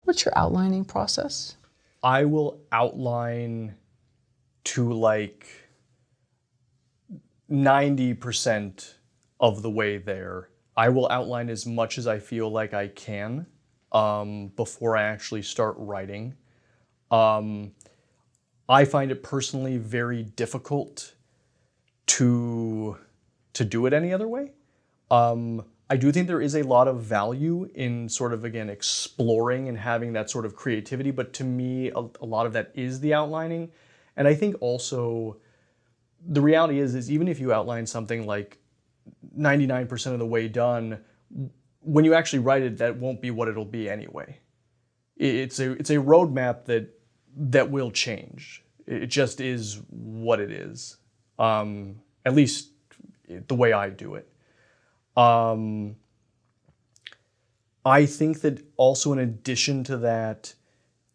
What's your outlining process? I will outline to like 90% of the way there. I will outline as much as I feel like I can before I actually start writing. I find it personally very difficult to do it any other way. I do think there is a lot of value in sort of, again, exploring and having that sort of creativity, but to me, a lot of that is the outlining. And I think also the reality is even if you outline something like 99% of the way done, when you actually write it, that won't be what it'll be anyway. It's a roadmap that will change. It just is what it is. At least the way I do it. I think that also in addition to that,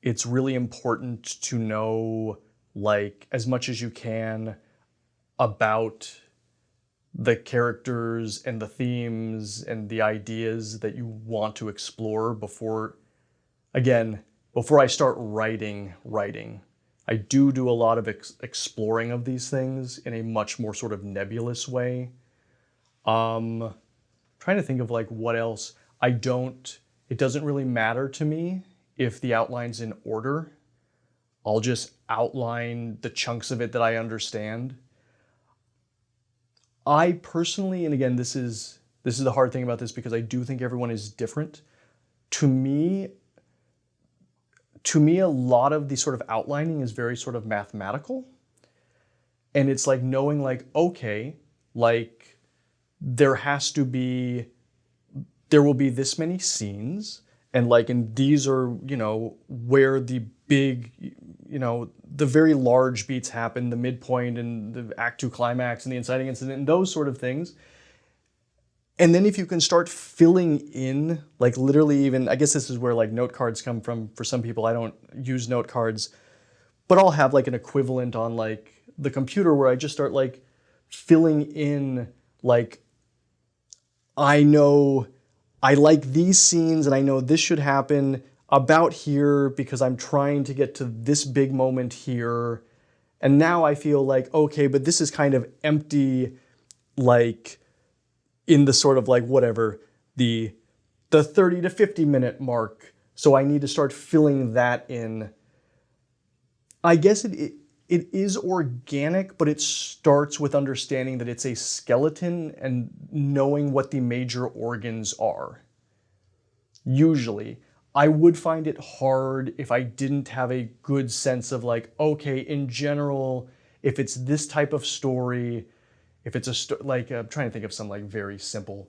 it's really important to know like as much as you can about the characters and the themes and the ideas that you want to explore before I start writing. I do a lot of exploring of these things in a much more sort of nebulous way. Trying to think of like what else. It doesn't really matter to me if the outline's in order. I'll just outline the chunks of it that I understand. I personally, and again, this is the hard thing about this because I do think everyone is different. To me, a lot of the sort of outlining is very sort of mathematical. And it's like knowing like, okay, like there will be this many scenes and like, and these are, where the big, the very large beats happen, the midpoint and the Act 2 climax and the inciting incident and those sort of things. And then if you can start filling in, like literally even, I guess this is where like note cards come from for some people. I don't use note cards, but I'll have like an equivalent on like the computer where I just start like filling in like, I know I like these scenes and I know this should happen about here because I'm trying to get to this big moment here. And now I feel like, okay, but this is kind of empty, like in the sort of like whatever, the 30 to 50 minute mark. So I need to start filling that in. I guess it is organic, but it starts with understanding that it's a skeleton and knowing what the major organs are. Usually, I would find it hard if I didn't have a good sense of like, okay, in general, if it's this type of story, if it's I'm trying to think of some like very simple,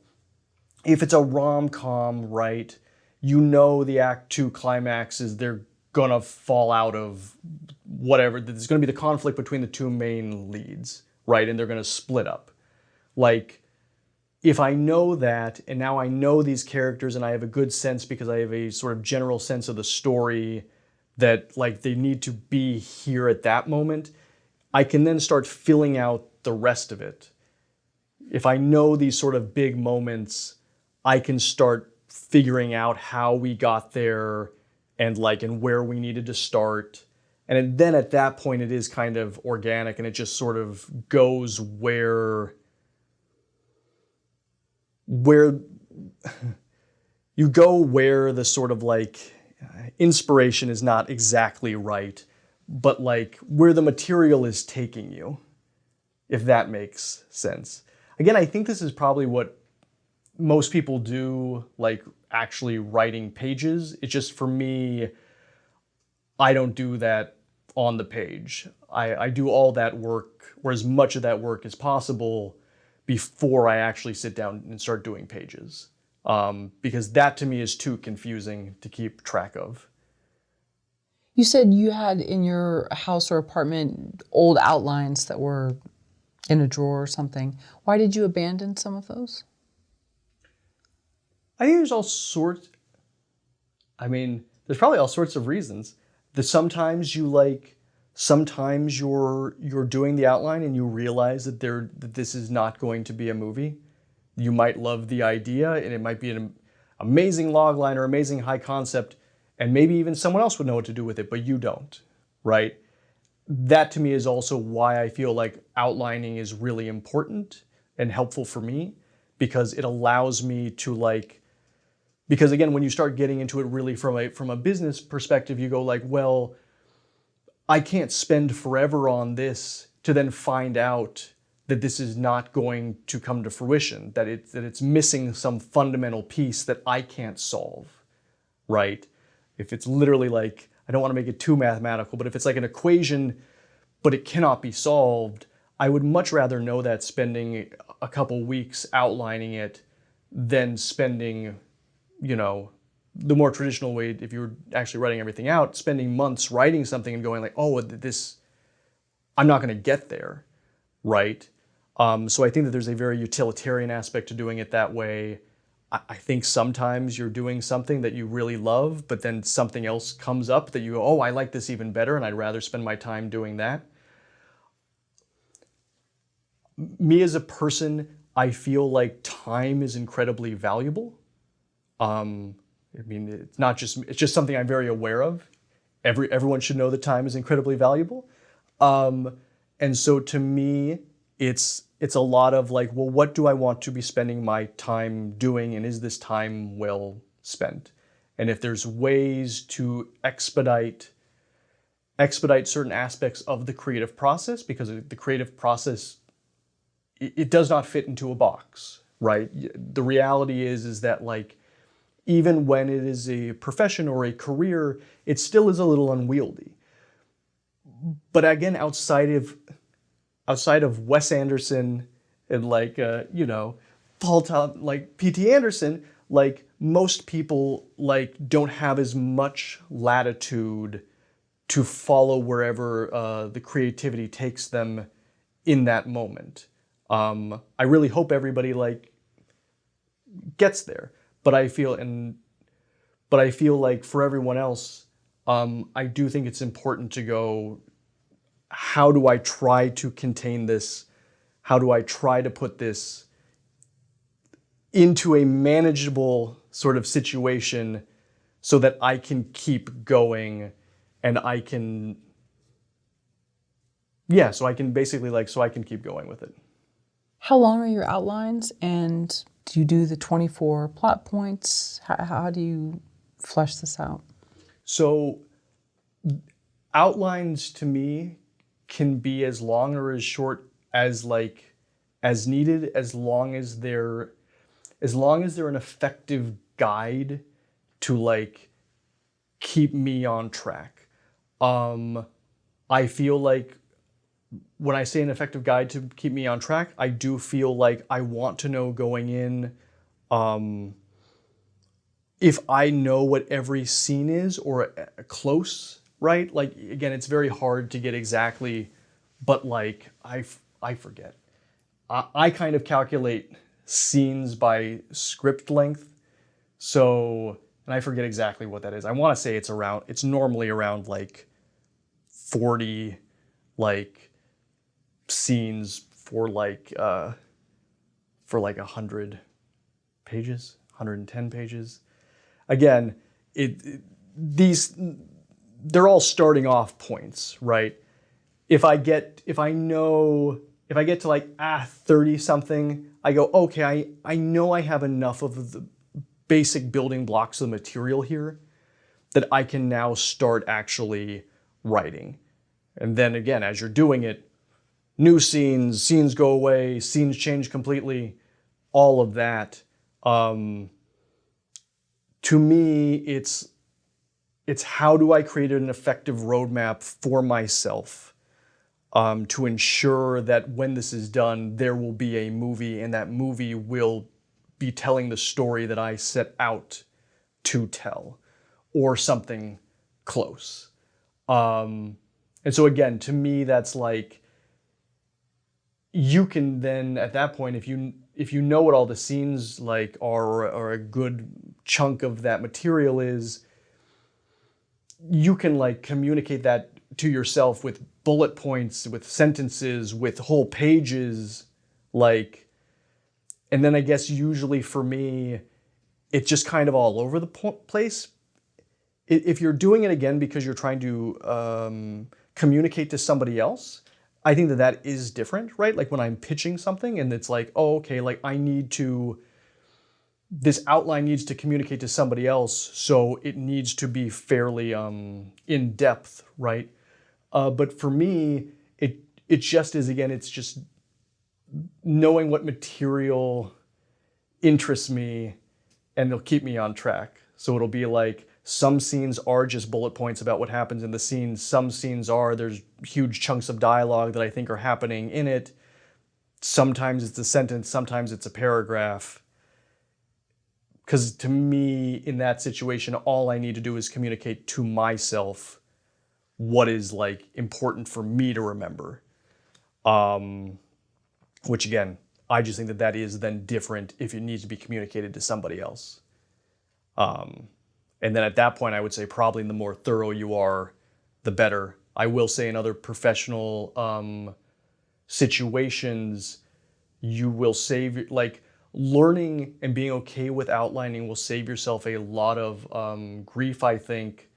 if it's a rom-com, right, the Act 2 climax is they're gonna fall out of whatever, there's gonna be the conflict between the two main leads, right, and they're gonna split up. Like, if I know that, and now I know these characters and I have a good sense because I have a sort of general sense of the story that like they need to be here at that moment, I can then start filling out the rest of it. If I know these sort of big moments, I can start figuring out how we got there and where we needed to start. And then at that point, it is kind of organic and it just sort of goes where you go where the sort of like inspiration is not exactly right, but like where the material is taking you, if that makes sense. Again, I think this is probably what most people do, like actually writing pages. It's just for me, I don't do that on the page. I do all that work, or as much of that work as possible, before I actually sit down and start doing pages. Because that to me is too confusing to keep track of. You said you had in your house or apartment old outlines that were in a drawer or something. Why did you abandon some of those? I think there's there's probably all sorts of reasons. Sometimes you're doing the outline and you realize that this is not going to be a movie. You might love the idea and it might be an amazing logline or amazing high concept, and maybe even someone else would know what to do with it, but you don't, right? That to me is also why I feel like outlining is really important and helpful for me, because it allows me to like, because again, when you start getting into it really from a business perspective, you go like, well, I can't spend forever on this to then find out that this is not going to come to fruition, that it's missing some fundamental piece that I can't solve, right? If it's literally like, I don't want to make it too mathematical, but if it's like an equation, but it cannot be solved, I would much rather know that spending a couple weeks outlining it than spending, you know, the more traditional way, if you're actually writing everything out, spending months writing something and going like, oh, this, I'm not going to get there, right? So I think that there's a very utilitarian aspect to doing it that way. I think sometimes you're doing something that you really love, but then something else comes up that you go, oh, I like this even better, and I'd rather spend my time doing that. Me as a person, I feel like time is incredibly valuable. I mean, it's just something I'm very aware of. Everyone should know that time is incredibly valuable. And so to me, it's a lot of like, well, what do I want to be spending my time doing? And is this time well spent? And if there's ways to expedite certain aspects of the creative process, because the creative process, it does not fit into a box, right? The reality is that like, even when it is a profession or a career, it still is a little unwieldy. But again, outside of Wes Anderson and like you know, like P.T. Anderson, like most people like don't have as much latitude to follow wherever the creativity takes them in that moment. I really hope everybody like gets there. But I feel like for everyone else, I do think it's important to go, how do I try to contain this? How do I try to put this into a manageable sort of situation so that I can keep going and I can, yeah, so I can basically like, so I can keep going with it. How long are your outlines, and do you do the 24 plot points? How do you flesh this out? So outlines to me can be as long or as short as like as needed, as long as they're an effective guide to like keep me on track. I feel like when I say an effective guide to keep me on track, I do feel like I want to know going in, if I know what every scene is or close, right? Like, again, it's very hard to get exactly, but like, I forget. I kind of calculate scenes by script length. So, and I forget exactly what that is. I want to say it's normally around like 40, like, scenes for like 100 pages, 110 pages. Again, they're all starting off points, right? If I get to like 30 something, I go, okay, I know I have enough of the basic building blocks of the material here that I can now start actually writing. And then again, as you're doing it, new scenes go away, scenes change completely, all of that. To me, it's how do I create an effective roadmap for myself to ensure that when this is done, there will be a movie, and that movie will be telling the story that I set out to tell, or something close. And so again, to me, that's like, you can then, at that point, if you know what all the scenes like are, or a good chunk of that material is, you can like communicate that to yourself with bullet points, with sentences, with whole pages, like, and then I guess usually for me, it's just kind of all over the place. if you're doing it again because you're trying to communicate to somebody else, I think that that is different, right? Like when I'm pitching something and it's like, oh, okay, like this outline needs to communicate to somebody else, so it needs to be fairly in depth, right? But for me, it just is, again, it's just knowing what material interests me and it'll keep me on track. So it'll be like some scenes are just bullet points about what happens in the scene. Some scenes there's huge chunks of dialogue that I think are happening in it. Sometimes it's a sentence, sometimes it's a paragraph. Because to me, in that situation, all I need to do is communicate to myself what is like important for me to remember. Which again, I just think that that is then different if it needs to be communicated to somebody else. And then at that point, I would say probably the more thorough you are, the better. I will say in other professional situations, you will save, like learning and being okay with outlining will save yourself a lot of grief, I think,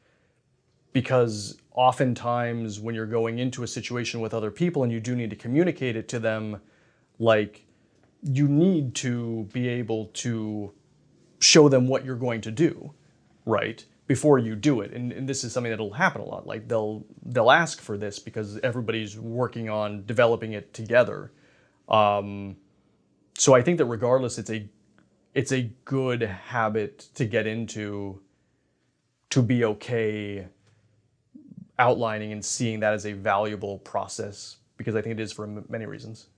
because oftentimes when you're going into a situation with other people and you do need to communicate it to them, like you need to be able to show them what you're going to do, right? Before you do it. And this is something that'll happen a lot. Like they'll ask for this because everybody's working on developing it together. So I think that regardless, it's a good habit to get into, to be okay outlining and seeing that as a valuable process, because I think it is for many reasons.